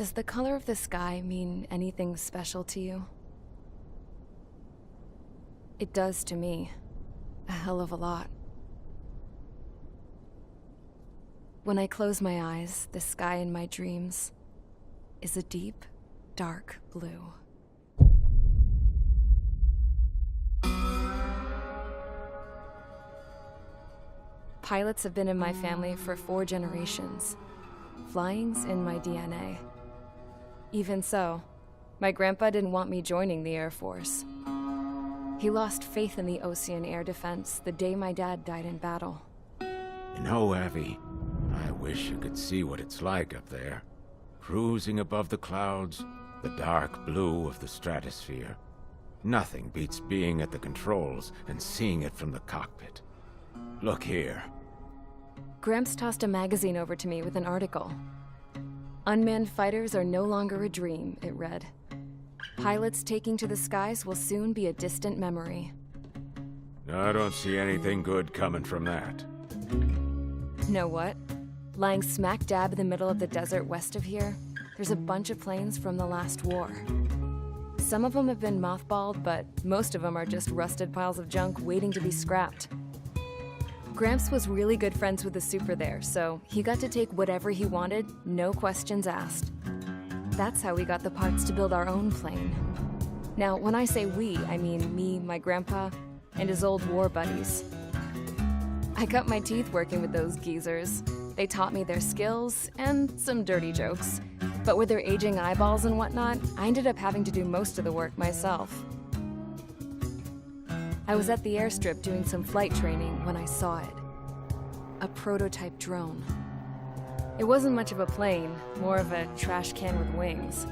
Does the color of the sky mean anything special to you? It does to me. A hell of a lot. When I close my eyes, the sky in my dreams is a deep, dark blue. Pilots have been in my family for 4 generations. Flying's in my DNA. Even so, my grandpa didn't want me joining the Air Force. He lost faith in the Ocean Air Defense the day my dad died in battle. You know, Abby, I wish you could see what it's like up there. Cruising above the clouds, the dark blue of the stratosphere. Nothing beats being at the controls and seeing it from the cockpit. Look here. Gramps tossed a magazine over to me with an article. Unmanned fighters are no longer a dream, it read. Pilots taking to the skies will soon be a distant memory. I don't see anything good coming from that. Know what? Lying smack dab in the middle of the desert west of here, there's a bunch of planes from the last war. Some of them have been mothballed, but most of them are just rusted piles of junk waiting to be scrapped. Gramps was really good friends with the super there, so he got to take whatever he wanted, no questions asked. That's how we got the parts to build our own plane. Now, when I say we, I mean me, my grandpa, and his old war buddies. I cut my teeth working with those geezers. They taught me their skills and some dirty jokes. But with their aging eyeballs and whatnot, I ended up having to do most of the work myself. I was at the airstrip doing some flight training when I saw it. A prototype drone. It wasn't much of a plane, more of a trash can with wings.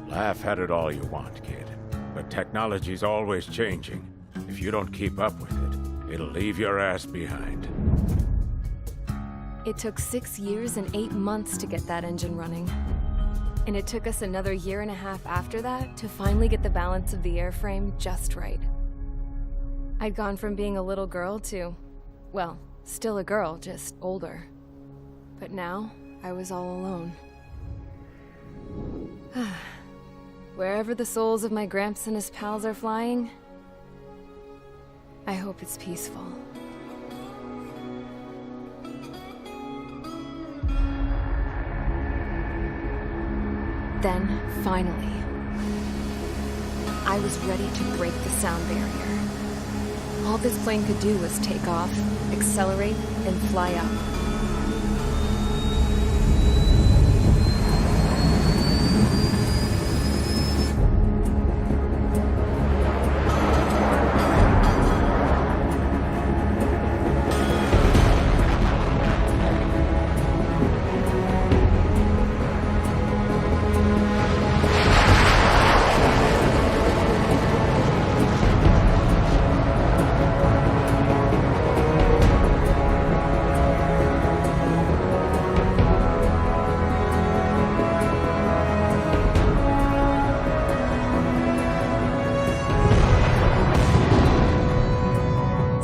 Laugh at it all you want, kid. But technology's always changing. If you don't keep up with it, it'll leave your ass behind. It took 6 years and 8 months to get that engine running. And it took us another 1.5 years after that to finally get the balance of the airframe just right. I'd gone from being a little girl to, well, still a girl, just older. But now, I was all alone. Wherever the souls of my Gramps and his pals are flying, I hope it's peaceful. Then, finally, I was ready to break the sound barrier. All this plane could do was take off, accelerate, and fly up.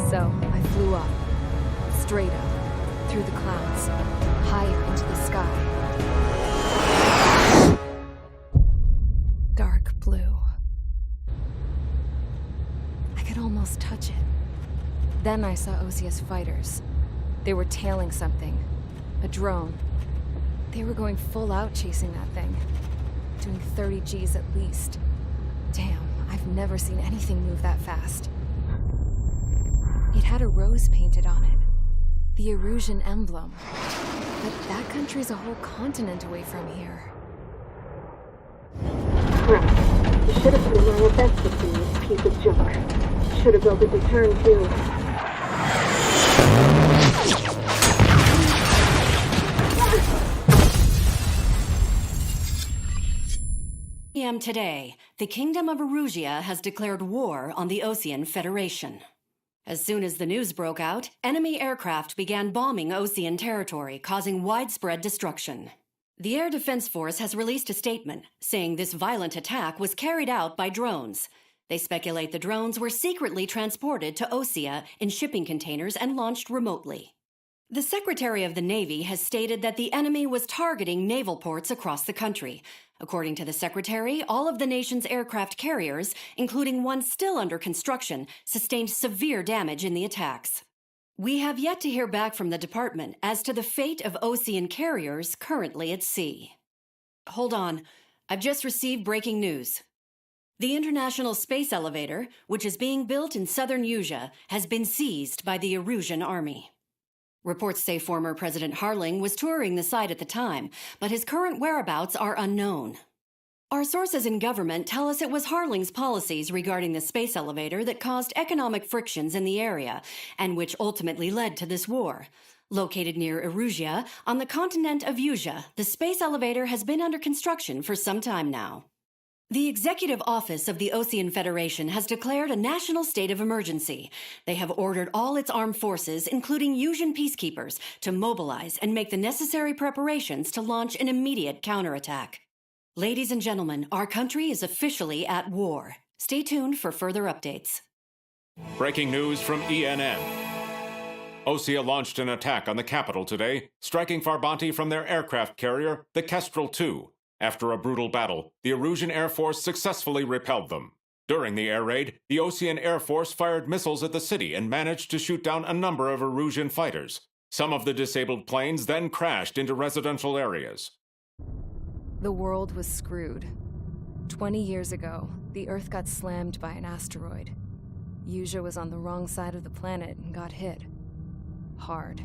So, I flew up, straight up, through the clouds, higher into the sky. Dark blue. I could almost touch it. Then I saw Osia's fighters. They were tailing something. A drone. They were going full out chasing that thing. Doing 30 Gs at least. Damn, I've never seen anything move that fast. It had a rose painted on it. The Erusian emblem. But that country's a whole continent away from here. Right. You should have put in my investment in this piece of junk. Should have built a return too. PM today, the Kingdom of Erusia has declared war on the Ocean Federation. As soon as the news broke out, enemy aircraft began bombing Ocean territory, causing widespread destruction. The Air Defense Force has released a statement saying this violent attack was carried out by drones. They speculate the drones were secretly transported to Osea in shipping containers and launched remotely. The Secretary of the Navy has stated that the enemy was targeting naval ports across the country. According to the Secretary, all of the nation's aircraft carriers, including one still under construction, sustained severe damage in the attacks. We have yet to hear back from the department as to the fate of Ocean carriers currently at sea. Hold on. I've just received breaking news. The International Space Elevator, which is being built in southern Usea, has been seized by the Erusian Army. Reports say former President Harling was touring the site at the time, but his current whereabouts are unknown. Our sources in government tell us it was Harling's policies regarding the space elevator that caused economic frictions in the area, and which ultimately led to this war. Located near Erusia, on the continent of Usea, the space elevator has been under construction for some time now. The Executive Office of the Ocean Federation has declared a national state of emergency. They have ordered all its armed forces, including Usian peacekeepers, to mobilize and make the necessary preparations to launch an immediate counterattack. Ladies and gentlemen, our country is officially at war. Stay tuned for further updates. Breaking news from ENN. Osea launched an attack on the capital today, striking Farbanti from their aircraft carrier, the Kestrel II. After a brutal battle, the Erusian Air Force successfully repelled them. During the air raid, the Ocean Air Force fired missiles at the city and managed to shoot down a number of Erusian fighters. Some of the disabled planes then crashed into residential areas. The world was screwed. 20 years ago, the Earth got slammed by an asteroid. Usea was on the wrong side of the planet and got hit. Hard.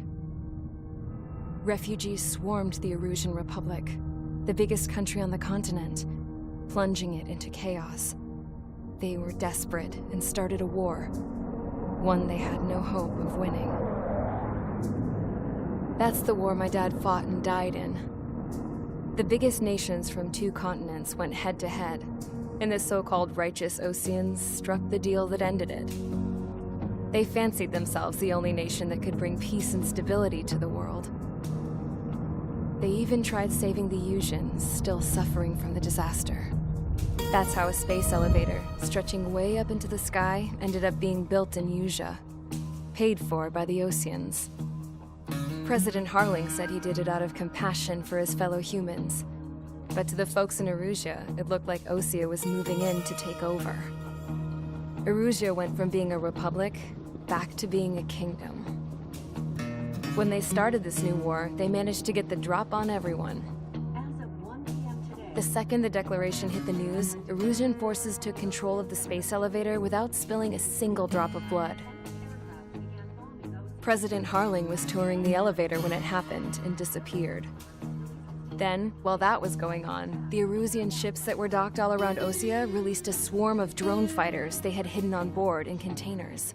Refugees swarmed the Erusian Republic, the biggest country on the continent, plunging it into chaos. They were desperate and started a war, one they had no hope of winning. That's the war my dad fought and died in. The biggest nations from 2 continents went head-to-head, and the so-called righteous Oceans struck the deal that ended it. They fancied themselves the only nation that could bring peace and stability to the world. They even tried saving the Usians, still suffering from the disaster. That's how a space elevator, stretching way up into the sky, ended up being built in Usea, paid for by the Oceans. President Harling said he did it out of compassion for his fellow humans. But to the folks in Erusia, it looked like Osea was moving in to take over. Erusia went from being a republic back to being a kingdom. When they started this new war, they managed to get the drop on everyone. As of 1 p.m. today, The second the declaration hit the news, Erusian forces took control of the space elevator without spilling a single drop of blood. President Harling was touring the elevator when it happened and disappeared. Then, while that was going on, the Erusian ships that were docked all around Osea released a swarm of drone fighters they had hidden on board in containers.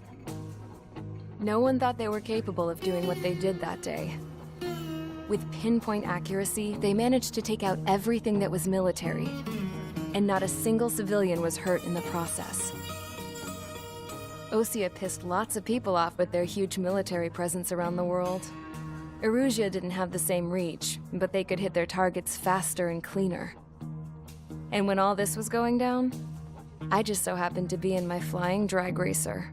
No one thought they were capable of doing what they did that day. With pinpoint accuracy, they managed to take out everything that was military, and not a single civilian was hurt in the process. Osea pissed lots of people off with their huge military presence around the world. Erusia didn't have the same reach, but they could hit their targets faster and cleaner. And when all this was going down, I just so happened to be in my flying drag racer.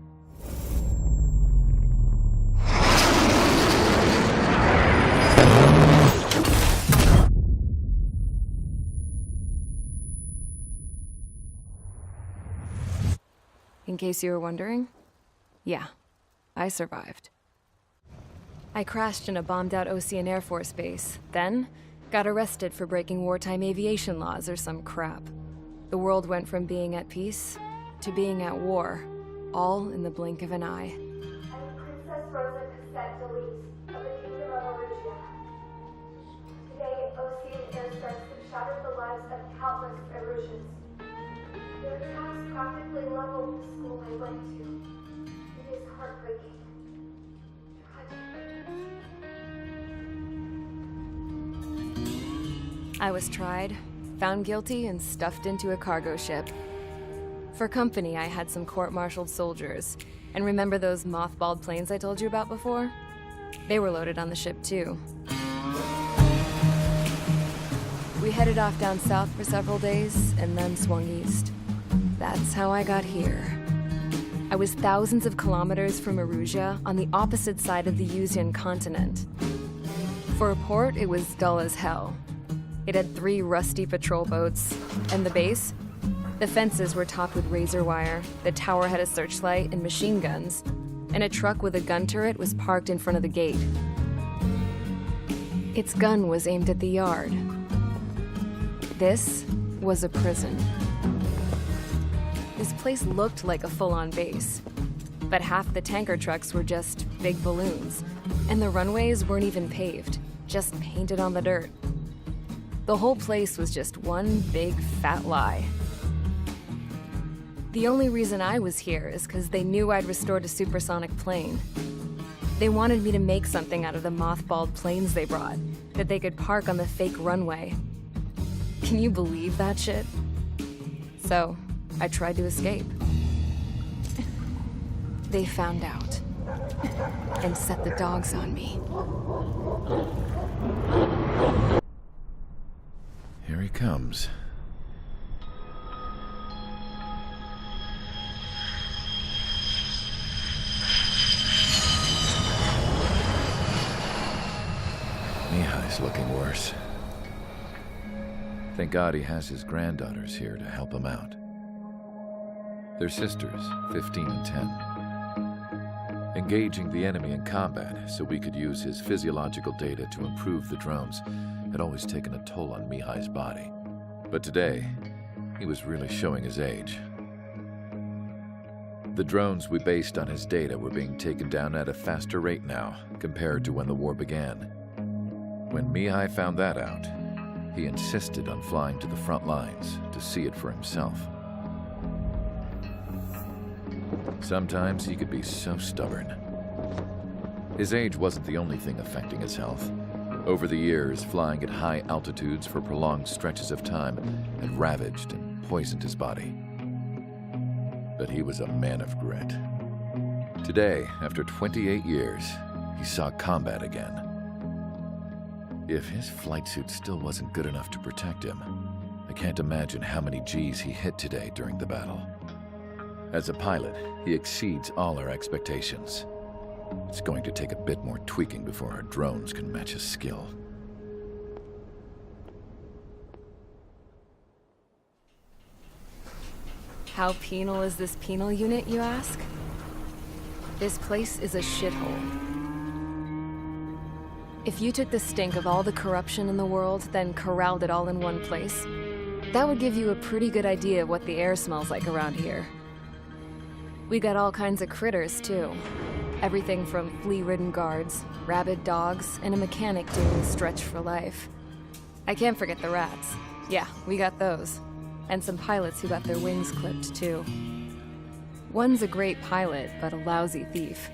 In case you were wondering, yeah, I survived. I crashed in a bombed-out Ocean Air Force base, then got arrested for breaking wartime aviation laws or some crap. The world went from being at peace to being at war, all in the blink of an eye. I'm Princess Rosa Cassette Delete of the Kingdom of Erusia. Today, Ocean airstrikes have shattered the lives of countless Erusians. Their attacks practically leveled the school I went to. It is heartbreaking. Tragic. I was tried, found guilty, and stuffed into a cargo ship. For company, I had some court-martialed soldiers. And remember those mothballed planes I told you about before? They were loaded on the ship, too. We headed off down south for several days, and then swung east. That's how I got here. I was thousands of kilometers from Erusia on the opposite side of the Yuzian continent. For a port, it was dull as hell. It had 3 rusty patrol boats, and the base? The fences were topped with razor wire, the tower had a searchlight and machine guns, and a truck with a gun turret was parked in front of the gate. Its gun was aimed at the yard. This was a prison. This place looked like a full-on base, but half the tanker trucks were just big balloons, and the runways weren't even paved, just painted on the dirt. The whole place was just one big fat lie. The only reason I was here is because they knew I'd restored a supersonic plane. They wanted me to make something out of the mothballed planes they brought, that they could park on the fake runway. Can you believe that shit? So, I tried to escape. They found out, and set the dogs on me. Here he comes. Mihai's looking worse. Thank God he has his granddaughters here to help him out. They're sisters, 15 and 10. Engaging the enemy in combat so we could use his physiological data to improve the drones had always taken a toll on Mihai's body. But today, he was really showing his age. The drones we based on his data were being taken down at a faster rate now compared to when the war began. When Mihai found that out, he insisted on flying to the front lines to see it for himself. Sometimes he could be so stubborn. His age wasn't the only thing affecting his health. Over the years, flying at high altitudes for prolonged stretches of time had ravaged and poisoned his body. But he was a man of grit. Today, after 28 years, he saw combat again. If his flight suit still wasn't good enough to protect him, I can't imagine how many Gs he hit today during the battle. As a pilot, he exceeds all our expectations. It's going to take a bit more tweaking before our drones can match his skill. How penal is this penal unit, you ask? This place is a shithole. If you took the stink of all the corruption in the world, then corralled it all in one place, that would give you a pretty good idea of what the air smells like around here. We got all kinds of critters, too. Everything from flea-ridden guards, rabid dogs, and a mechanic doing the stretch for life. I can't forget the rats. Yeah, we got those. And some pilots who got their wings clipped, too. One's a great pilot, but a lousy thief.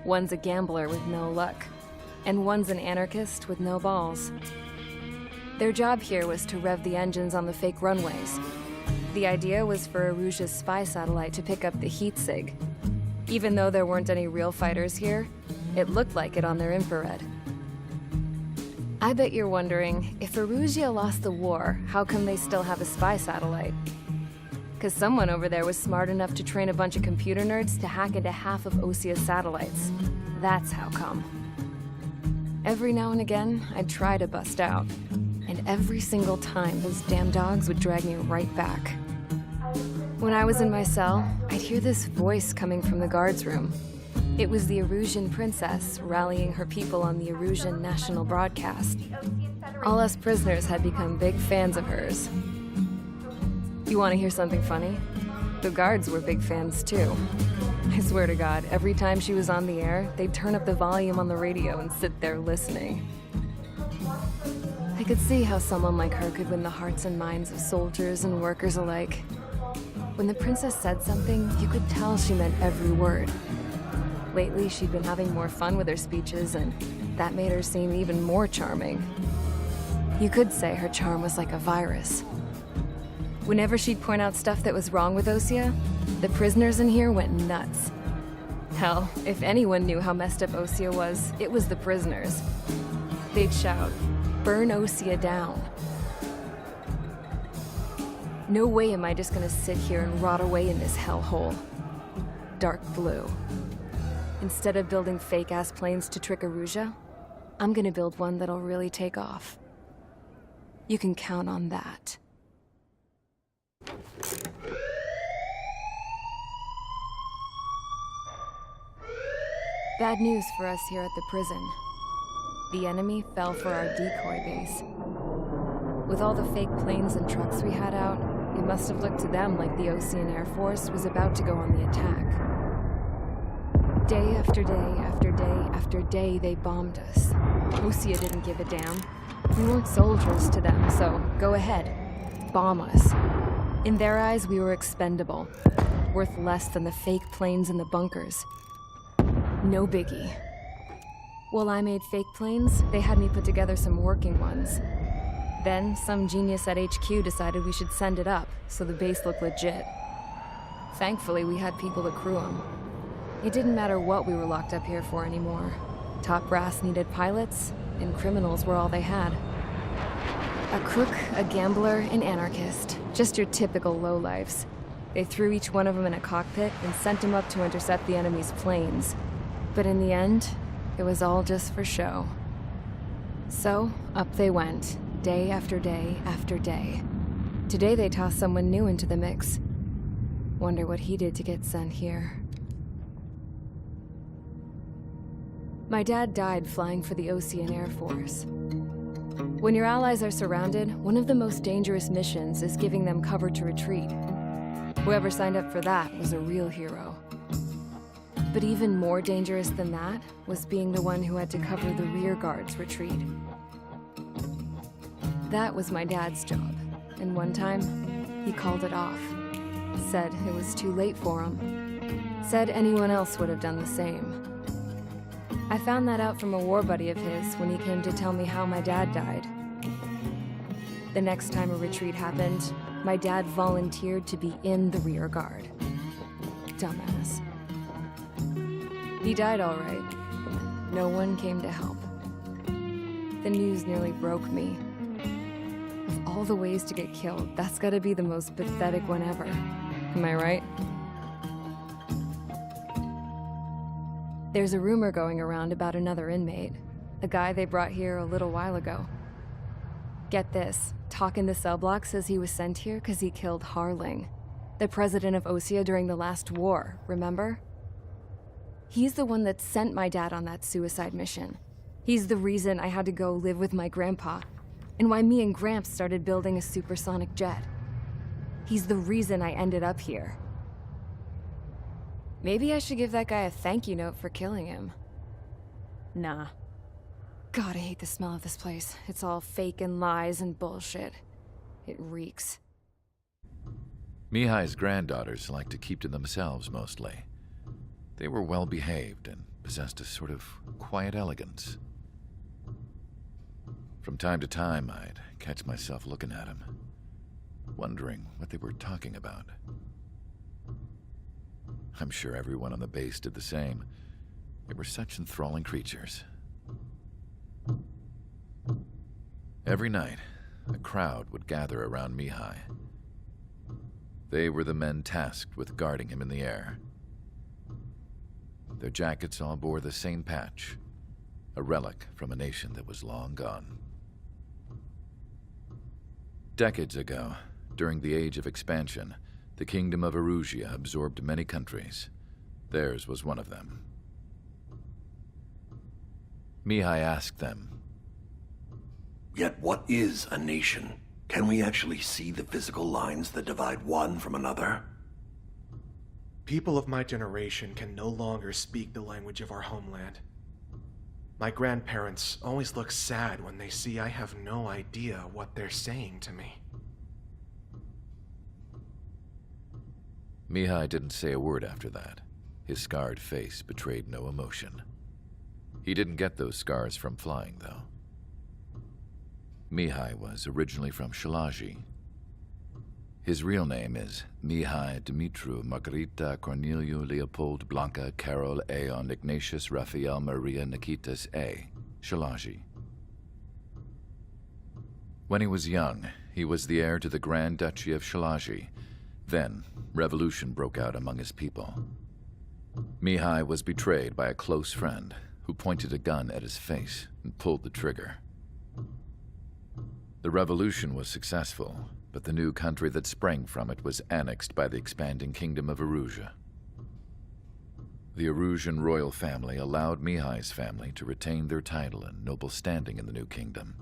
One's a gambler with no luck. And one's an anarchist with no balls. Their job here was to rev the engines on the fake runways. The idea was for Erusia's spy satellite to pick up the heat sig. Even though there weren't any real fighters here, it looked like it on their infrared. I bet you're wondering, if Erusia lost the war, how come they still have a spy satellite? Because someone over there was smart enough to train a bunch of computer nerds to hack into half of Osia's satellites. That's how come. Every now and again, I'd try to bust out. And every single time, those damn dogs would drag me right back. When I was in my cell, I'd hear this voice coming from the guards room. It was the Erusian princess rallying her people on the Erusian national broadcast. All us prisoners had become big fans of hers. You want to hear something funny? The guards were big fans too. I swear to God, every time she was on the air, they'd turn up the volume on the radio and sit there listening. I could see how someone like her could win the hearts and minds of soldiers and workers alike. When the princess said something, you could tell she meant every word. Lately, she'd been having more fun with her speeches, and that made her seem even more charming. You could say her charm was like a virus. Whenever she'd point out stuff that was wrong with Osia, the prisoners in here went nuts. Hell, if anyone knew how messed up Osia was, it was the prisoners. They'd shout, "Burn Osia down." No way am I just gonna sit here and rot away in this hellhole. dark blue. Instead of building fake-ass planes to trick Erusia, I'm gonna build one that'll really take off. You can count on that. Bad news for us here at the prison. The enemy fell for our decoy base. With all the fake planes and trucks we had out, it must have looked to them like the Osean Air Force was about to go on the attack. Day after day after day after day, they bombed us. Osea didn't give a damn. We weren't soldiers to them, so go ahead. Bomb us. In their eyes, we were expendable. Worth less than the fake planes in the bunkers. No biggie. While I made fake planes, they had me put together some working ones. Then, some genius at HQ decided we should send it up, so the base looked legit. Thankfully, we had people to crew them. It didn't matter what we were locked up here for anymore. Top brass needed pilots, and criminals were all they had. A crook, a gambler, an anarchist. Just your typical lowlifes. They threw each one of them in a cockpit and sent them up to intercept the enemy's planes. But in the end, it was all just for show. So, up they went, day after day after day. Today they tossed someone new into the mix. Wonder what he did to get sent here. My dad died flying for the Osean Air Force. When your allies are surrounded, one of the most dangerous missions is giving them cover to retreat. Whoever signed up for that was a real hero. But even more dangerous than that was being the one who had to cover the rear guard's retreat. That was my dad's job, and one time, he called it off. Said it was too late for him. Said anyone else would have done the same. I found that out from a war buddy of his when he came to tell me how my dad died. The next time a retreat happened, my dad volunteered to be in the rear guard. Dumbass. He died all right. No one came to help. The news nearly broke me. Of all the ways to get killed, that's gotta be the most pathetic one ever. Am I right? There's a rumor going around about another inmate. A guy they brought here a little while ago. Get this, Talk in the cell block says he was sent here because he killed Harling, the president of Osea during the last war, remember? He's the one that sent my dad on that suicide mission. He's the reason I had to go live with my grandpa, and why me and Gramps started building a supersonic jet. He's the reason I ended up here. Maybe I should give that guy a thank you note for killing him. Nah. God, I hate the smell of this place. It's all fake and lies and bullshit. It reeks. Mihai's granddaughters liked to keep to themselves mostly. They were well behaved and possessed a sort of quiet elegance. From time to time, I'd catch myself looking at them, wondering what they were talking about. I'm sure everyone on the base did the same. They were such enthralling creatures. Every night, a crowd would gather around Mihai. They were the men tasked with guarding him in the air. Their jackets all bore the same patch, a relic from a nation that was long gone. Decades ago, during the Age of Expansion, the Kingdom of Erusia absorbed many countries. Theirs was one of them. Mihai asked them, "Yet what is a nation? Can we actually see the physical lines that divide one from another?" People of my generation can no longer speak the language of our homeland. My grandparents always look sad when they see I have no idea what they're saying to me. Mihai didn't say a word after that. His scarred face betrayed no emotion. He didn't get those scars from flying, though. Mihai was originally from Shalaji. His real name is Mihai Dumitru Margarita Corneliu Leopold Blanca Carol Aeon Ignatius Raphael Maria Nikitas A. Shalaji. When he was young, he was the heir to the Grand Duchy of Shalaji. Then, revolution broke out among his people. Mihai was betrayed by a close friend who pointed a gun at his face and pulled the trigger. The revolution was successful, but the new country that sprang from it was annexed by the expanding kingdom of Erusia. The Erusian royal family allowed Mihai's family to retain their title and noble standing in the new kingdom.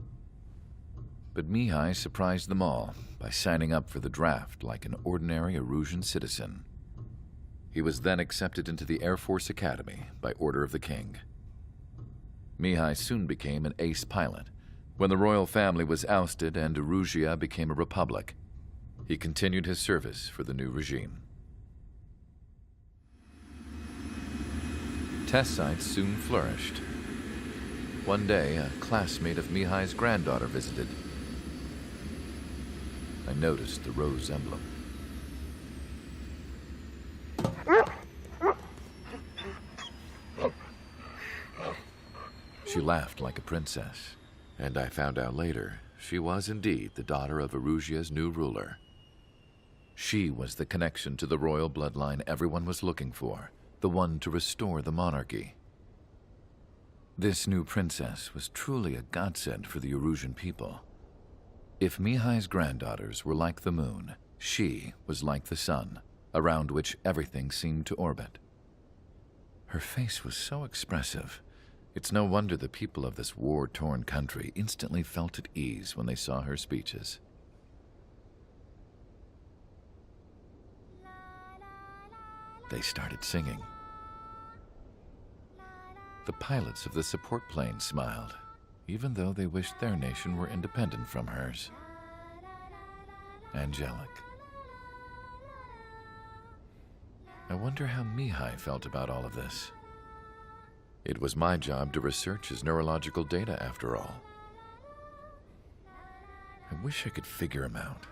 But Mihai surprised them all by signing up for the draft like an ordinary Erusian citizen. He was then accepted into the Air Force Academy by order of the king. Mihai soon became an ace pilot. When the royal family was ousted and Erusia became a republic, he continued his service for the new regime. Test sites soon flourished. One day, a classmate of Mihai's granddaughter visited. I noticed the rose emblem. She laughed like a princess, and I found out later she was indeed the daughter of Erusia's new ruler. She was the connection to the royal bloodline everyone was looking for, the one to restore the monarchy. This new princess was truly a godsend for the Erusian people. If Mihai's granddaughters were like the moon, she was like the sun, around which everything seemed to orbit. Her face was so expressive. It's no wonder the people of this war-torn country instantly felt at ease when they saw her speeches. They started singing. The pilots of the support plane smiled, even though they wished their nation were independent from hers. Angelic. I wonder how Mihai felt about all of this. It was my job to research his neurological data, after all. I wish I could figure him out.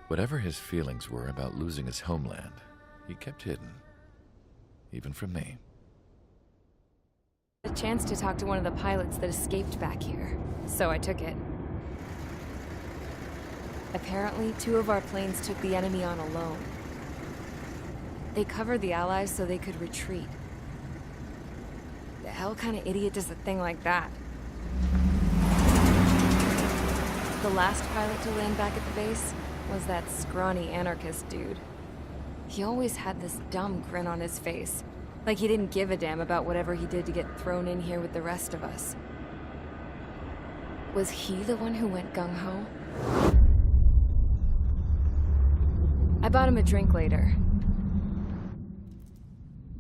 Whatever his feelings were about losing his homeland, he kept hidden, even from me. A chance to talk to one of the pilots that escaped back here, so I took it. Apparently, 2 of our planes took the enemy on alone. They covered the Allies so they could retreat. The hell kind of idiot does a thing like that? The last pilot to land back at the base was that scrawny anarchist dude. He always had this dumb grin on his face, like he didn't give a damn about whatever he did to get thrown in here with the rest of us. Was he the one who went gung-ho? I bought him a drink later.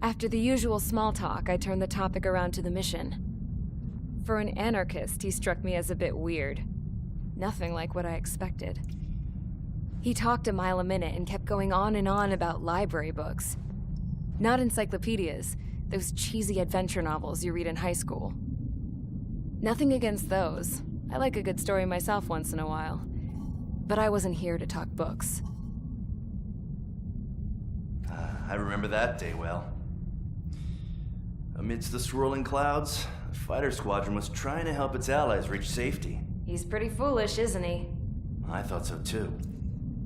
After the usual small talk, I turned the topic around to the mission. For an anarchist, he struck me as a bit weird. Nothing like what I expected. He talked a mile a minute and kept going on and on about library books. Not encyclopedias, those cheesy adventure novels you read in high school. Nothing against those. I like a good story myself once in a while. But I wasn't here to talk books. I remember that day well. Amidst the swirling clouds, a fighter squadron was trying to help its allies reach safety. He's pretty foolish, isn't he? I thought so too.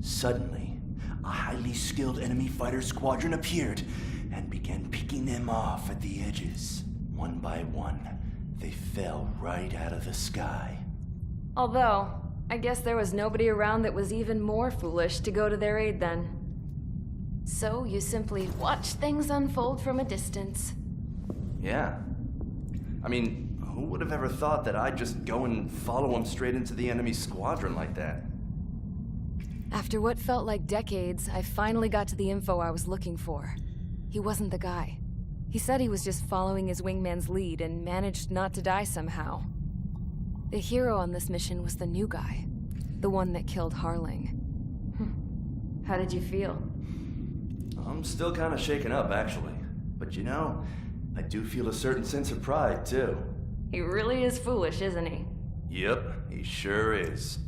Suddenly, a highly skilled enemy fighter squadron appeared and began picking them off at the edges. One by one, they fell right out of the sky. Although, I guess there was nobody around that was even more foolish to go to their aid then. So you simply watch things unfold from a distance. Yeah. I mean, who would have ever thought that I'd just go and follow him straight into the enemy squadron like that? After what felt like decades, I finally got to the info I was looking for. He wasn't the guy. He said he was just following his wingman's lead and managed not to die somehow. The hero on this mission was the new guy. The one that killed Harling. How did you feel? I'm still kind of shaken up, actually. But you know, I do feel a certain sense of pride, too. He really is foolish, isn't he? Yep, he sure is.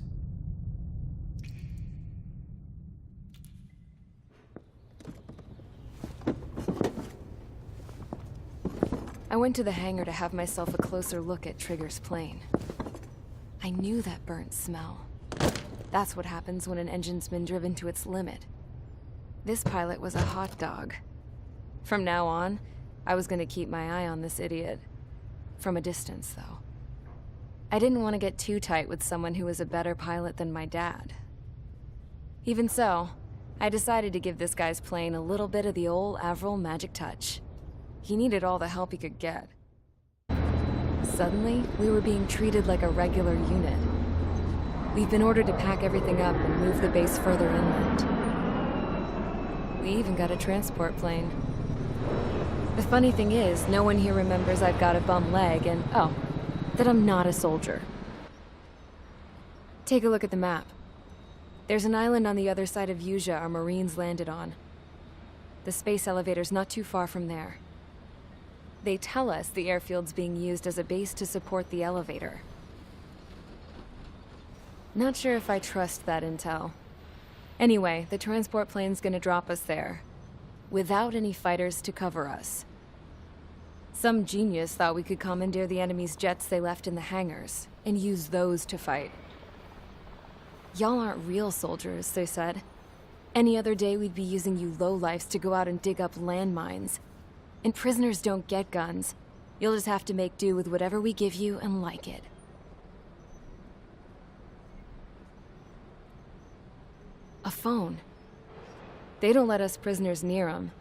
I went to the hangar to have myself a closer look at Trigger's plane. I knew that burnt smell. That's what happens when an engine's been driven to its limit. This pilot was a hot dog. From now on, I was gonna keep my eye on this idiot. From a distance, though. I didn't want to get too tight with someone who was a better pilot than my dad. Even so, I decided to give this guy's plane a little bit of the old Avril magic touch. He needed all the help he could get. Suddenly, we were being treated like a regular unit. We've been ordered to pack everything up and move the base further inland. We even got a transport plane. The funny thing is, no one here remembers I've got a bum leg and, oh, that I'm not a soldier. Take a look at the map. There's an island on the other side of Yuja our Marines landed on. The space elevator's not too far from there. They tell us the airfield's being used as a base to support the elevator. Not sure if I trust that intel. Anyway, the transport plane's gonna drop us there, without any fighters to cover us. Some genius thought we could commandeer the enemy's jets they left in the hangars, and use those to fight. Y'all aren't real soldiers, they said. Any other day we'd be using you lowlifes to go out and dig up landmines. And prisoners don't get guns. You'll just have to make do with whatever we give you and like it. A phone. They don't let us prisoners near them.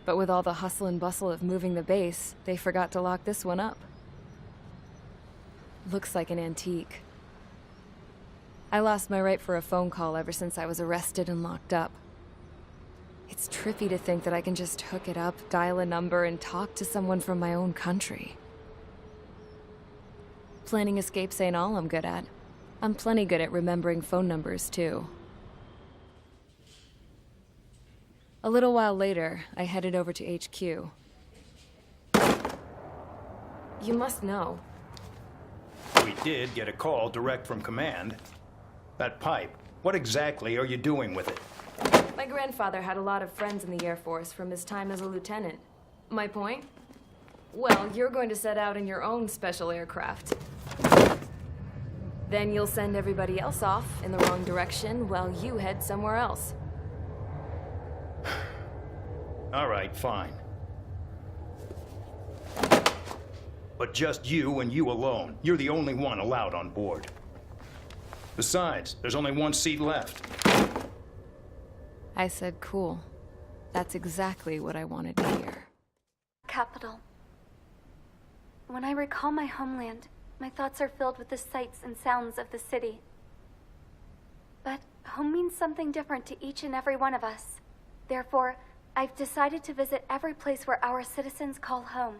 But with all the hustle and bustle of moving the base, they forgot to lock this one up. Looks like an antique. I lost my right for a phone call ever since I was arrested and locked up. It's trippy to think that I can just hook it up, dial a number, and talk to someone from my own country. Planning escapes ain't all I'm good at. I'm plenty good at remembering phone numbers, too. A little while later, I headed over to HQ. You must know. We did get a call direct from command. That pipe, what exactly are you doing with it? My grandfather had a lot of friends in the Air Force from his time as a lieutenant. My point? Well, you're going to set out in your own special aircraft. Then you'll send everybody else off in the wrong direction while you head somewhere else. All right, fine. But just you and you alone. You're the only one allowed on board. Besides, there's only one seat left. I said cool. That's exactly what I wanted to hear. Capital. When I recall my homeland, my thoughts are filled with the sights and sounds of the city. But home means something different to each and every one of us. Therefore, I've decided to visit every place where our citizens call home.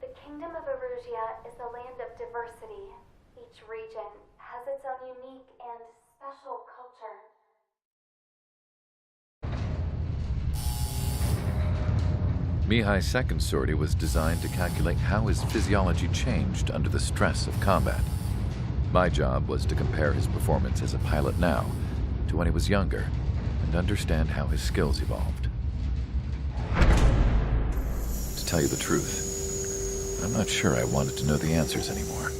The Kingdom of Erusia is a land of diversity. Each region has its own unique and special culture. Mihai's second sortie was designed to calculate how his physiology changed under the stress of combat. My job was to compare his performance as a pilot now to when he was younger, and understand how his skills evolved. To tell you the truth, I'm not sure I wanted to know the answers anymore.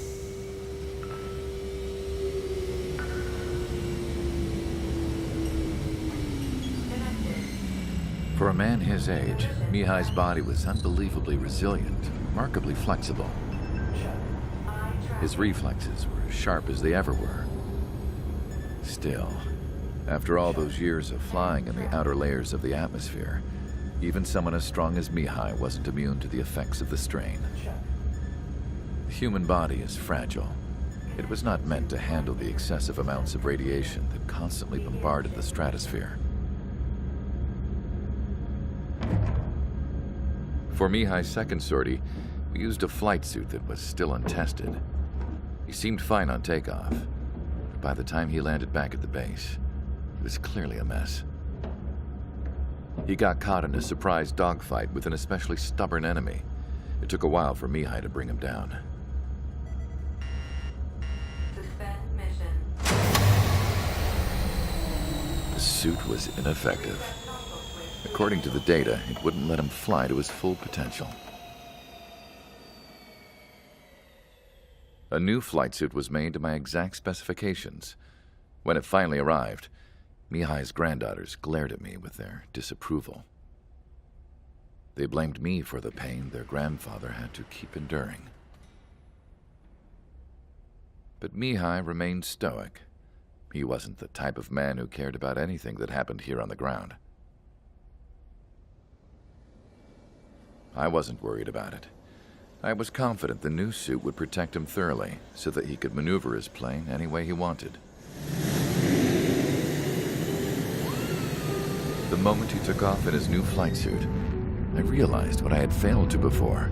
For a man his age, Mihai's body was unbelievably resilient, remarkably flexible. His reflexes were as sharp as they ever were. Still, after all those years of flying in the outer layers of the atmosphere, even someone as strong as Mihai wasn't immune to the effects of the strain. The human body is fragile. It was not meant to handle the excessive amounts of radiation that constantly bombarded the stratosphere. For Mihai's second sortie, we used a flight suit that was still untested. He seemed fine on takeoff, but by the time he landed back at the base, it was clearly a mess. He got caught in a surprise dogfight with an especially stubborn enemy. It took a while for Mihai to bring him down. Suspend mission. The suit was ineffective. According to the data, it wouldn't let him fly to his full potential. A new flight suit was made to my exact specifications. When it finally arrived, Mihai's granddaughters glared at me with their disapproval. They blamed me for the pain their grandfather had to keep enduring. But Mihai remained stoic. He wasn't the type of man who cared about anything that happened here on the ground. I wasn't worried about it. I was confident the new suit would protect him thoroughly, so that he could maneuver his plane any way he wanted. The moment he took off in his new flight suit, I realized what I had failed to before.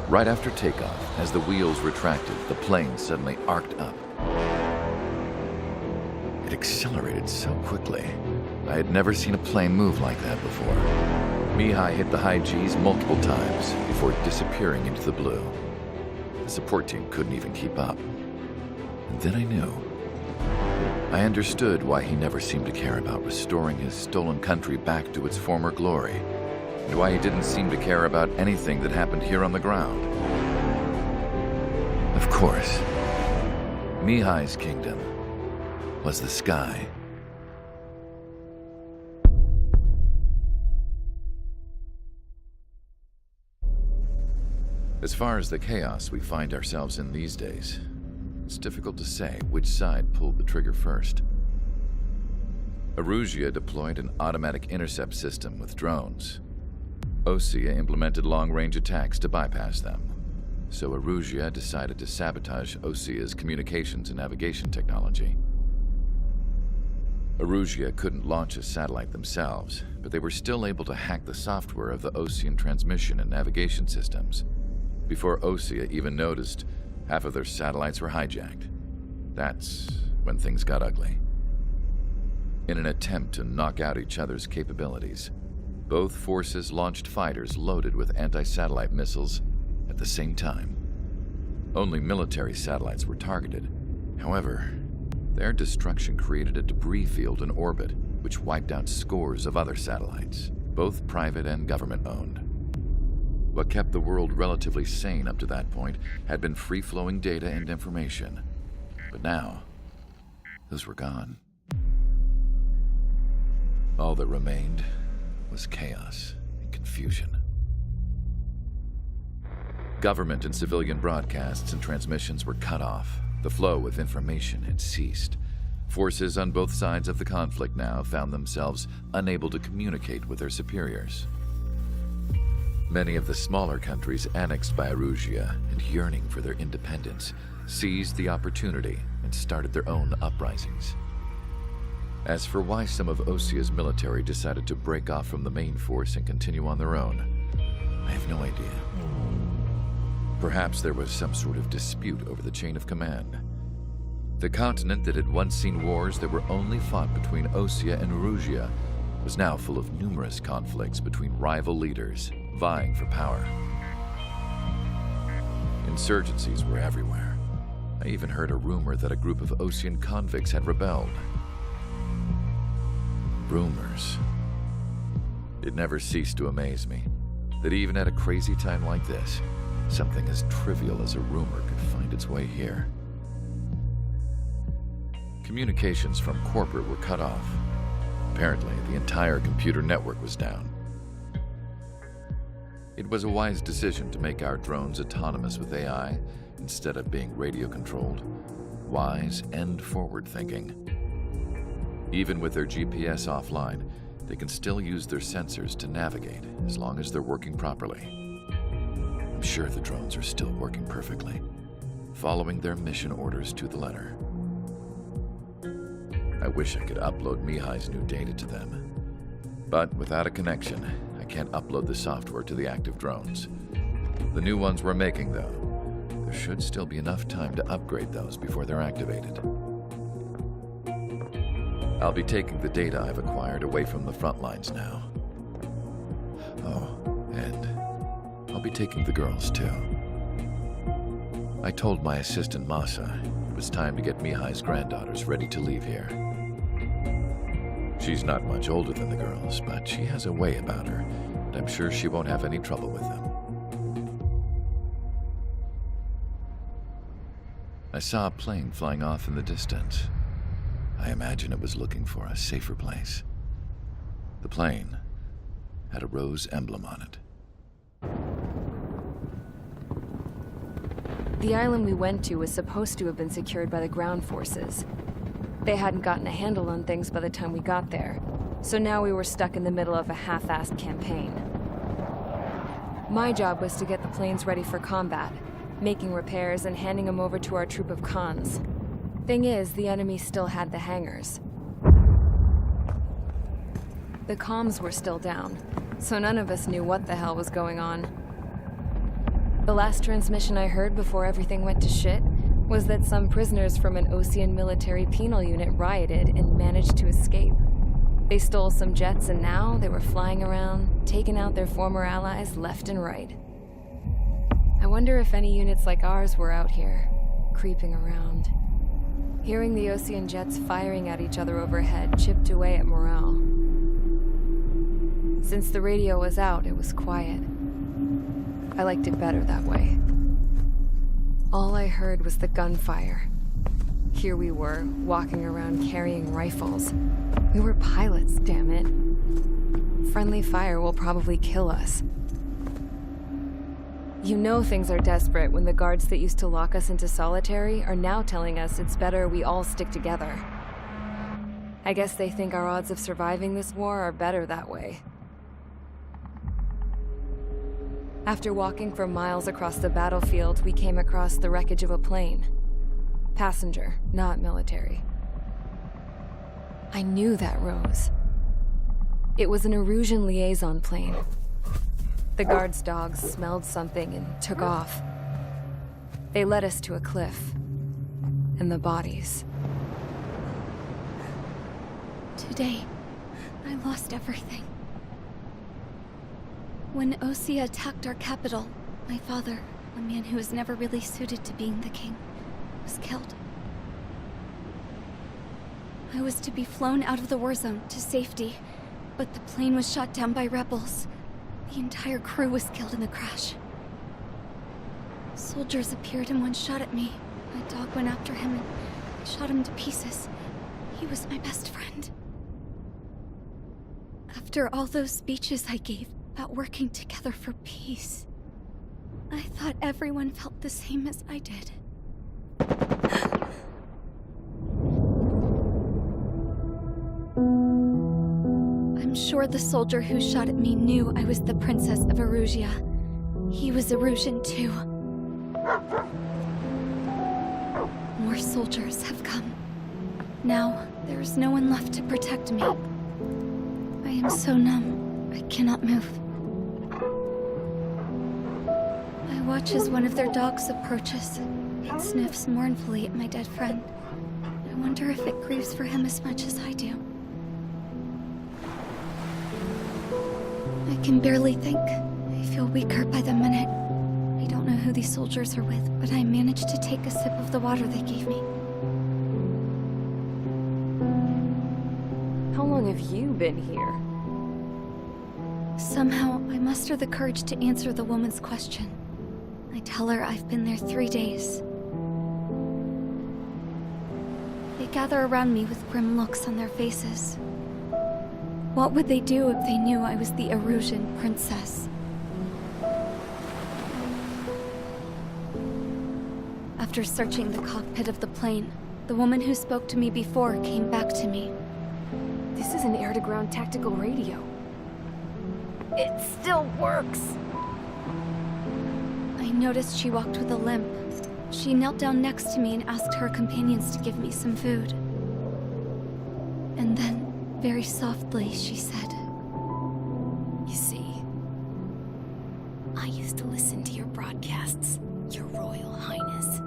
Right after takeoff, as the wheels retracted, the plane suddenly arced up. It accelerated so quickly. I had never seen a plane move like that before. Mihai hit the high G's multiple times before disappearing into the blue. The support team couldn't even keep up. And then I knew. I understood why he never seemed to care about restoring his stolen country back to its former glory, and why he didn't seem to care about anything that happened here on the ground. Of course, Mihai's kingdom was the sky. As far as the chaos we find ourselves in these days, it's difficult to say which side pulled the trigger first. Erusia deployed an automatic intercept system with drones. Osea implemented long-range attacks to bypass them. So Erusia decided to sabotage Osea's communications and navigation technology. Erusia couldn't launch a satellite themselves, but they were still able to hack the software of the Osean transmission and navigation systems. Before Osea even noticed, half of their satellites were hijacked. That's when things got ugly. In an attempt to knock out each other's capabilities, both forces launched fighters loaded with anti-satellite missiles at the same time. Only military satellites were targeted. However, their destruction created a debris field in orbit, which wiped out scores of other satellites, both private and government-owned. What kept the world relatively sane up to that point had been free-flowing data and information. But now, those were gone. All that remained was chaos and confusion. Government and civilian broadcasts and transmissions were cut off. The flow of information had ceased. Forces on both sides of the conflict now found themselves unable to communicate with their superiors. Many of the smaller countries annexed by Erusia and yearning for their independence seized the opportunity and started their own uprisings. As for why some of Osea's military decided to break off from the main force and continue on their own, I have no idea. Perhaps there was some sort of dispute over the chain of command. The continent that had once seen wars that were only fought between Osea and Erusia was now full of numerous conflicts between rival leaders vying for power. Insurgencies were everywhere. I even heard a rumor that a group of Osean convicts had rebelled. Rumors. It never ceased to amaze me that even at a crazy time like this, something as trivial as a rumor could find its way here. Communications from corporate were cut off. Apparently, the entire computer network was down. It was a wise decision to make our drones autonomous with AI instead of being radio-controlled. Wise and forward-thinking. Even with their GPS offline, they can still use their sensors to navigate as long as they're working properly. I'm sure the drones are still working perfectly, following their mission orders to the letter. I wish I could upload Mihai's new data to them. But without a connection, I can't upload the software to the active drones. The new ones we're making, though, there should still be enough time to upgrade those before they're activated. I'll be taking the data I've acquired away from the front lines now. Oh, and I'll be taking the girls, too. I told my assistant Masa it was time to get Mihai's granddaughters ready to leave here. She's not much older than the girls, but she has a way about her, and I'm sure she won't have any trouble with them. I saw a plane flying off in the distance. I imagine it was looking for a safer place. The plane had a rose emblem on it. The island we went to was supposed to have been secured by the ground forces. They hadn't gotten a handle on things by the time we got there, so now we were stuck in the middle of a half-assed campaign. My job was to get the planes ready for combat, making repairs and handing them over to our troop of cons. Thing is, the enemy still had the hangars. The comms were still down, so none of us knew what the hell was going on. The last transmission I heard before everything went to shit was that some prisoners from an Osean military penal unit rioted and managed to escape. They stole some jets and now they were flying around, taking out their former allies left and right. I wonder if any units like ours were out here, creeping around. Hearing the Osean jets firing at each other overhead chipped away at morale. Since the radio was out, it was quiet. I liked it better that way. All I heard was the gunfire. Here we were, walking around carrying rifles. We were pilots, damn it. Friendly fire will probably kill us. You know things are desperate when the guards that used to lock us into solitary are now telling us it's better we all stick together. I guess they think our odds of surviving this war are better that way. After walking for miles across the battlefield, we came across the wreckage of a plane. Passenger, not military. I knew that rose. It was an Erusian liaison plane. The guards' dogs smelled something and took off. They led us to a cliff. And the bodies. Today, I lost everything. When Osea attacked our capital, my father, a man who was never really suited to being the king, was killed. I was to be flown out of the war zone to safety, but the plane was shot down by rebels. The entire crew was killed in the crash. Soldiers appeared and one shot at me. My dog went after him and I shot him to pieces. He was my best friend. After all those speeches I gave about working together for peace, I thought everyone felt the same as I did. I'm sure the soldier who shot at me knew I was the Princess of Erusia. He was Erusian too. More soldiers have come. Now, there is no one left to protect me. I am so numb, I cannot move. I watch as one of their dogs approaches. It sniffs mournfully at my dead friend. I wonder if it grieves for him as much as I do. I can barely think. I feel weaker by the minute. I don't know who these soldiers are with, but I managed to take a sip of the water they gave me. How long have you been here? Somehow, I muster the courage to answer the woman's question. I tell her I've been there 3 days. They gather around me with grim looks on their faces. What would they do if they knew I was the Erusian princess? After searching the cockpit of the plane, the woman who spoke to me before came back to me. This is an air-to-ground tactical radio. It still works! I noticed she walked with a limp. She knelt down next to me and asked her companions to give me some food. And then, very softly, she said, You see, I used to listen to your broadcasts, Your Royal Highness.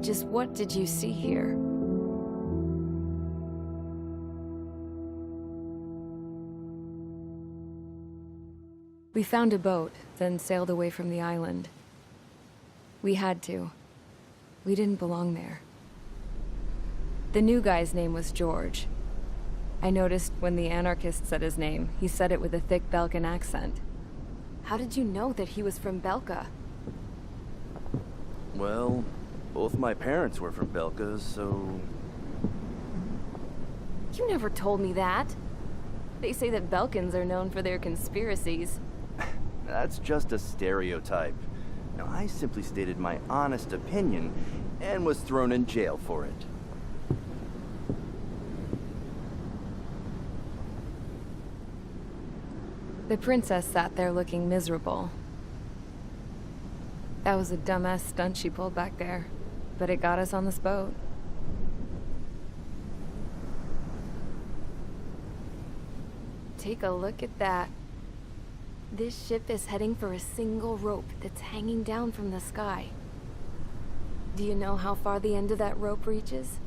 Just what did you see here? We found a boat, then sailed away from the island. We had to. We didn't belong there. The new guy's name was George. I noticed when the anarchist said his name, he said it with a thick Belkan accent. How did you know that he was from Belka? Well, both my parents were from Belka, so... You never told me that. They say that Belkans are known for their conspiracies. That's just a stereotype. Now, I simply stated my honest opinion and was thrown in jail for it. The princess sat there looking miserable. That was a dumbass stunt she pulled back there, but it got us on this boat. Take a look at that. This ship is heading for a single rope that's hanging down from the sky. Do you know how far the end of that rope reaches?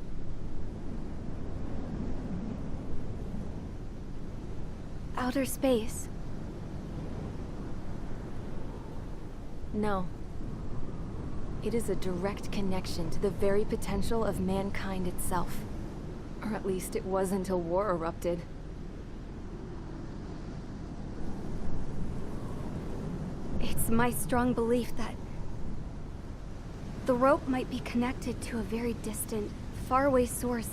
Outer space. No. It is a direct connection to the very potential of mankind itself. Or at least it was until war erupted. It's my strong belief that the rope might be connected to a very distant, faraway source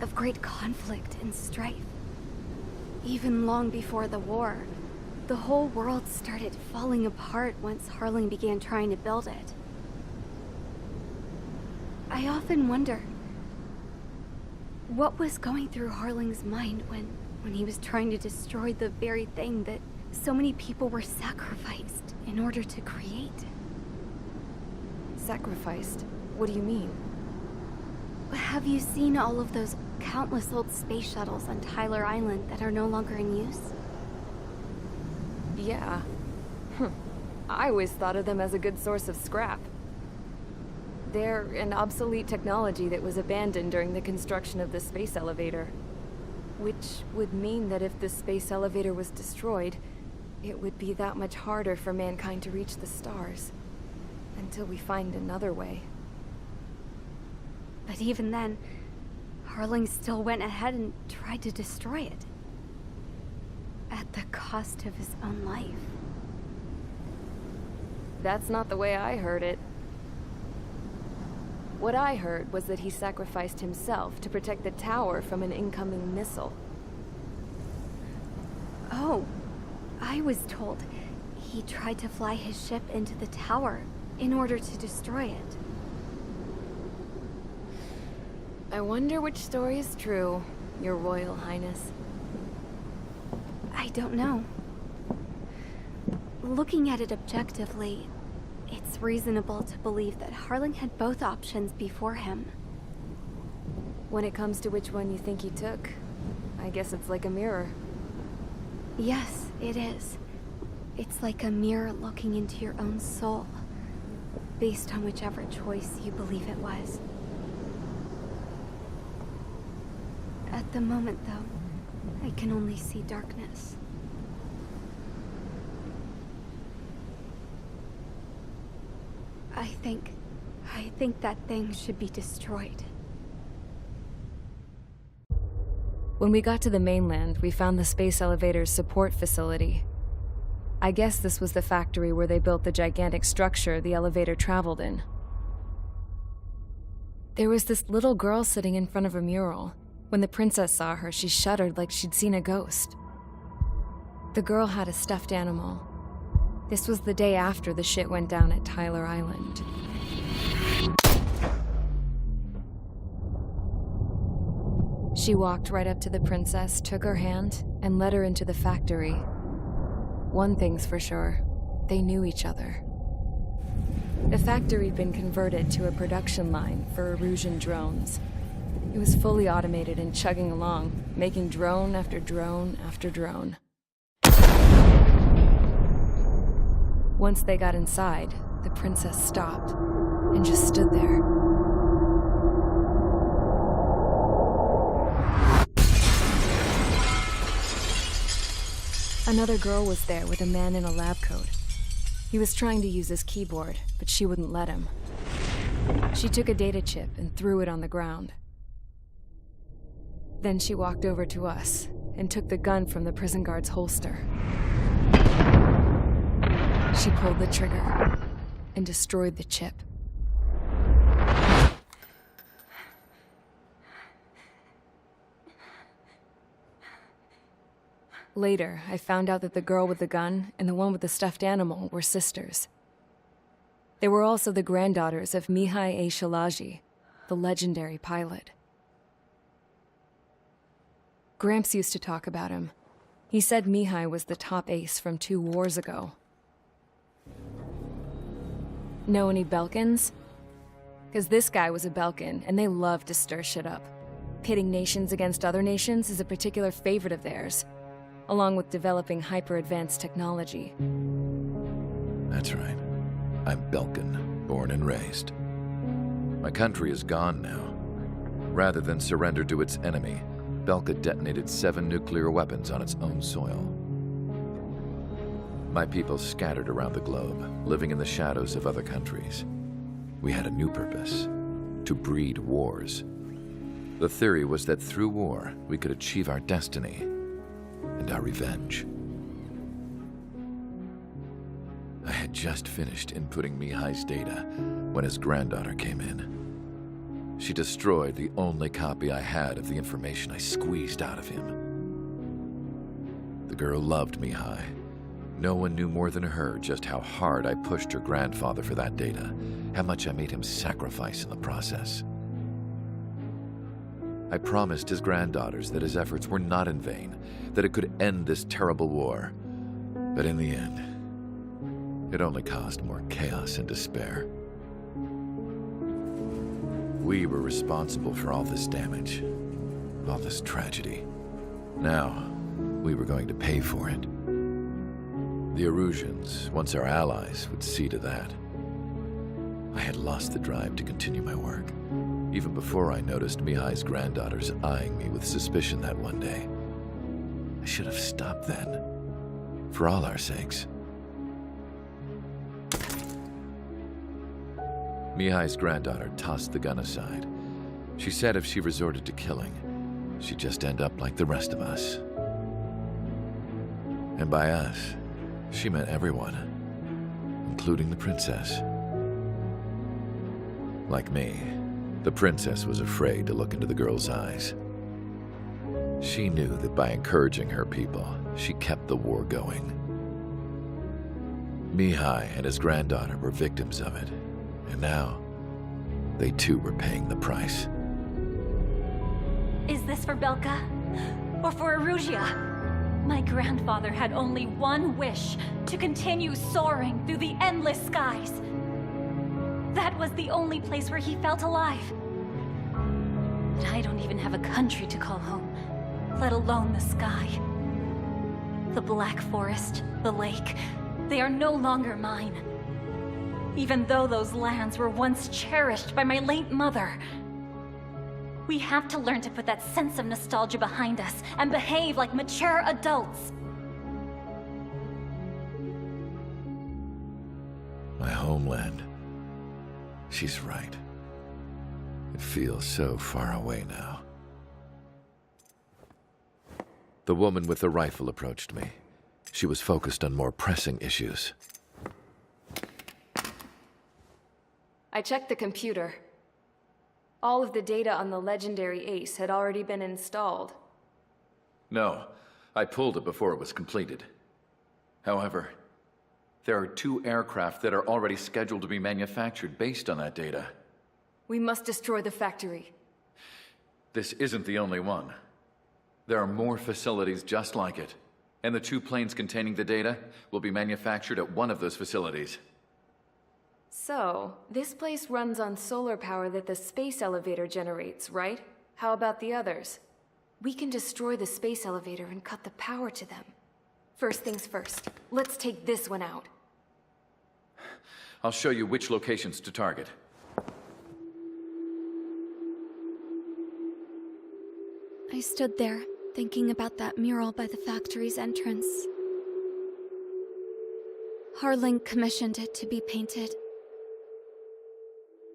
of great conflict and strife. Even long before the war, the whole world started falling apart once Harling began trying to build it. I often wonder what was going through Harling's mind when he was trying to destroy the very thing that so many people were sacrificed in order to create. Sacrificed? What do you mean? Have you seen all of those countless old space shuttles on Tyler Island that are no longer in use? Yeah. I always thought of them as a good source of scrap. They're an obsolete technology that was abandoned during the construction of the space elevator. Which would mean that if the space elevator was destroyed, it would be that much harder for mankind to reach the stars. Until we find another way. But even then, Harling still went ahead and tried to destroy it. At the cost of his own life. That's not the way I heard it. What I heard was that he sacrificed himself to protect the tower from an incoming missile. Oh, I was told he tried to fly his ship into the tower in order to destroy it. I wonder which story is true, Your Royal Highness. I don't know. Looking at it objectively, it's reasonable to believe that Harling had both options before him. When it comes to which one you think he took, I guess it's like a mirror. Yes, it is. It's like a mirror looking into your own soul, based on whichever choice you believe it was. At the moment, though, I can only see darkness. I think that thing should be destroyed. When we got to the mainland, we found the space elevator's support facility. I guess this was the factory where they built the gigantic structure the elevator traveled in. There was this little girl sitting in front of a mural. When the princess saw her, she shuddered like she'd seen a ghost. The girl had a stuffed animal. This was the day after the shit went down at Tyler Island. She walked right up to the princess, took her hand, and led her into the factory. One thing's for sure, they knew each other. The factory'd been converted to a production line for Erusian drones. It was fully automated and chugging along, making drone after drone after drone. Once they got inside, the princess stopped and just stood there. Another girl was there with a man in a lab coat. He was trying to use his keyboard, but she wouldn't let him. She took a data chip and threw it on the ground. Then she walked over to us and took the gun from the prison guard's holster. She pulled the trigger and destroyed the chip. Later, I found out that the girl with the gun and the one with the stuffed animal were sisters. They were also the granddaughters of Mihai A. Shalaji, the legendary pilot. Gramps used to talk about him. He said Mihai was the top ace from 2 wars ago. Know any Belkans? Because this guy was a Belkan, and they love to stir shit up. Pitting nations against other nations is a particular favorite of theirs, along with developing hyper-advanced technology. That's right. I'm Belkan, born and raised. My country is gone now. Rather than surrender to its enemy, Belka detonated 7 nuclear weapons on its own soil. My people scattered around the globe, living in the shadows of other countries. We had a new purpose: to breed wars. The theory was that through war, we could achieve our destiny and our revenge. I had just finished inputting Mihai's data when his granddaughter came in. She destroyed the only copy I had of the information I squeezed out of him. The girl loved Mihai. No one knew more than her just how hard I pushed her grandfather for that data, how much I made him sacrifice in the process. I promised his granddaughters that his efforts were not in vain, that it could end this terrible war. But in the end, it only caused more chaos and despair. We were responsible for all this damage, all this tragedy. Now, we were going to pay for it. The Erusians, once our allies, would see to that. I had lost the drive to continue my work, even before I noticed Mihai's granddaughters eyeing me with suspicion that one day. I should have stopped then, for all our sakes. Mihai's granddaughter tossed the gun aside. She said if she resorted to killing, she'd just end up like the rest of us. And by us, she meant everyone, including the princess. Like me, the princess was afraid to look into the girl's eyes. She knew that by encouraging her people, she kept the war going. Mihai and his granddaughter were victims of it, and now, they too were paying the price. Is this for Belka? Or for Erusia? My grandfather had only one wish: to continue soaring through the endless skies. That was the only place where he felt alive. But I don't even have a country to call home, let alone the sky. The Black Forest, the lake, they are no longer mine. Even though those lands were once cherished by my late mother. We have to learn to put that sense of nostalgia behind us and behave like mature adults. My homeland. She's right. It feels so far away now. The woman with the rifle approached me. She was focused on more pressing issues. I checked the computer. All of the data on the legendary ace had already been installed. No, I pulled it before it was completed. However, there are 2 aircraft that are already scheduled to be manufactured based on that data. We must destroy the factory. This isn't the only one. There are more facilities just like it, and the 2 planes containing the data will be manufactured at one of those facilities. So, this place runs on solar power that the space elevator generates, right? How about the others? We can destroy the space elevator and cut the power to them. First things first, let's take this one out. I'll show you which locations to target. I stood there, thinking about that mural by the factory's entrance. Harling commissioned it to be painted.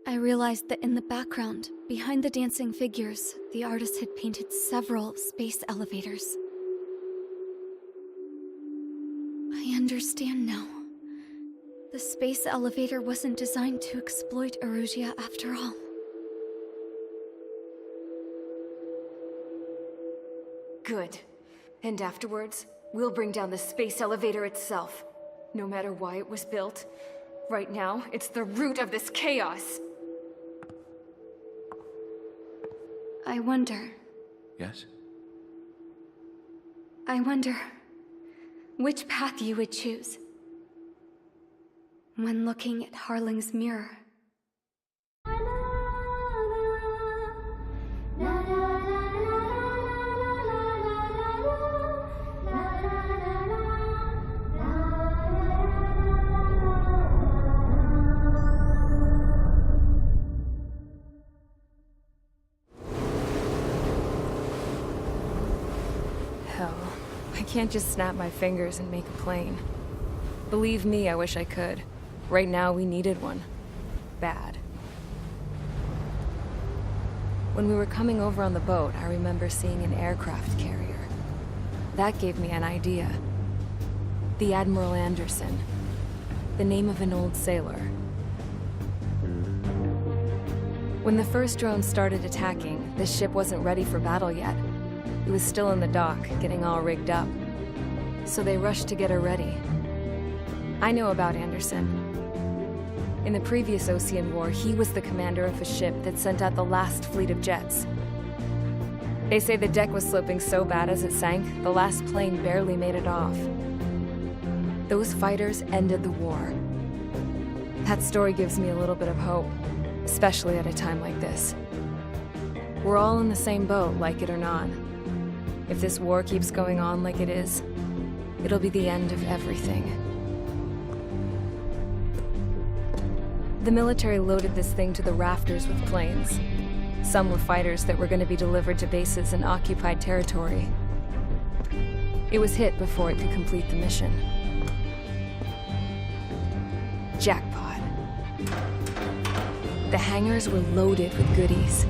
I realized that in the background, behind the dancing figures, the artist had painted several space elevators. I understand now. The space elevator wasn't designed to exploit Erusia after all. Good. And afterwards, We'll bring down the space elevator itself. No matter why it was built, right now, it's the root of this chaos. I wonder Yes? which path you would choose when looking at Harling's mirror. Hell, I can't just snap my fingers and make a plane. Believe me, I wish I could. Right now, we needed one. Bad. When we were coming over on the boat, I remember seeing an aircraft carrier. That gave me an idea. The Admiral Anderson. The name of an old sailor. When the first drone started attacking, the ship wasn't ready for battle yet. It was still in the dock, getting all rigged up. So they rushed to get her ready. I know about Anderson. In the previous Ocean War, he was the commander of a ship that sent out the last fleet of jets. They say the deck was sloping so bad as it sank, the last plane barely made it off. Those fighters ended the war. That story gives me a little bit of hope, especially at a time like this. We're all in the same boat, like it or not. If this war keeps going on like it is, it'll be the end of everything. The military loaded this thing to the rafters with planes. Some were fighters that were going to be delivered to bases in occupied territory. It was hit before it could complete the mission. Jackpot. The hangars were loaded with goodies.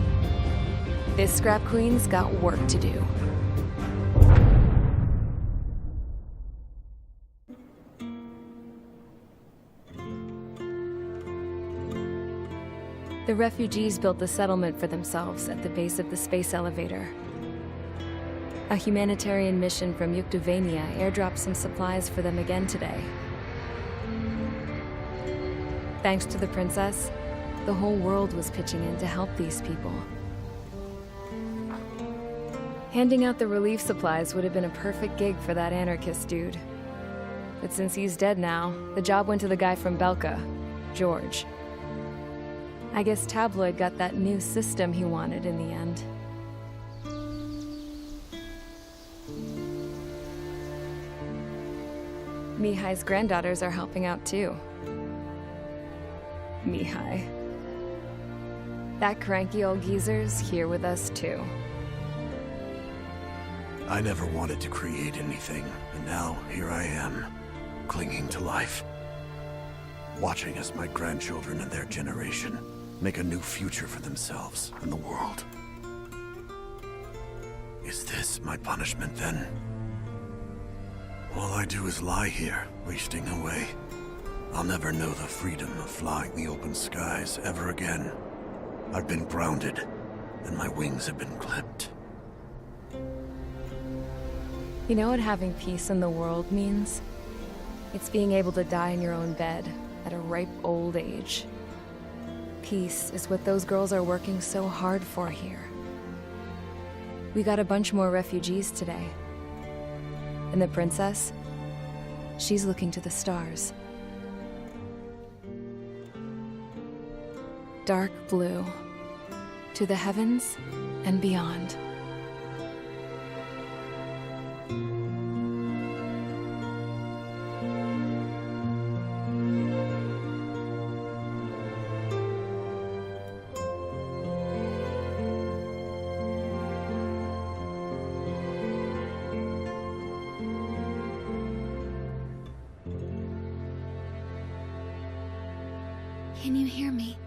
This scrap queen's got work to do. The refugees built the settlement for themselves at the base of the space elevator. A humanitarian mission from Yuktovania airdropped some supplies for them again today. Thanks to the princess, the whole world was pitching in to help these people. Handing out the relief supplies would have been a perfect gig for that anarchist dude. But since he's dead now, the job went to the guy from Belka, George. I guess Tabloid got that new system he wanted in the end. Mihai's granddaughters are helping out too. Mihai. That cranky old geezer's here with us too. I never wanted to create anything, and now here I am, clinging to life. Watching as my grandchildren and their generation make a new future for themselves and the world. Is this my punishment then? All I do is lie here, wasting away. I'll never know the freedom of flying the open skies ever again. I've been grounded, and my wings have been clipped. You know what having peace in the world means? It's being able to die in your own bed at a ripe old age. Peace is what those girls are working so hard for here. We got a bunch more refugees today. And the princess? She's looking to the stars. Dark blue. To the heavens and beyond. Can you hear me?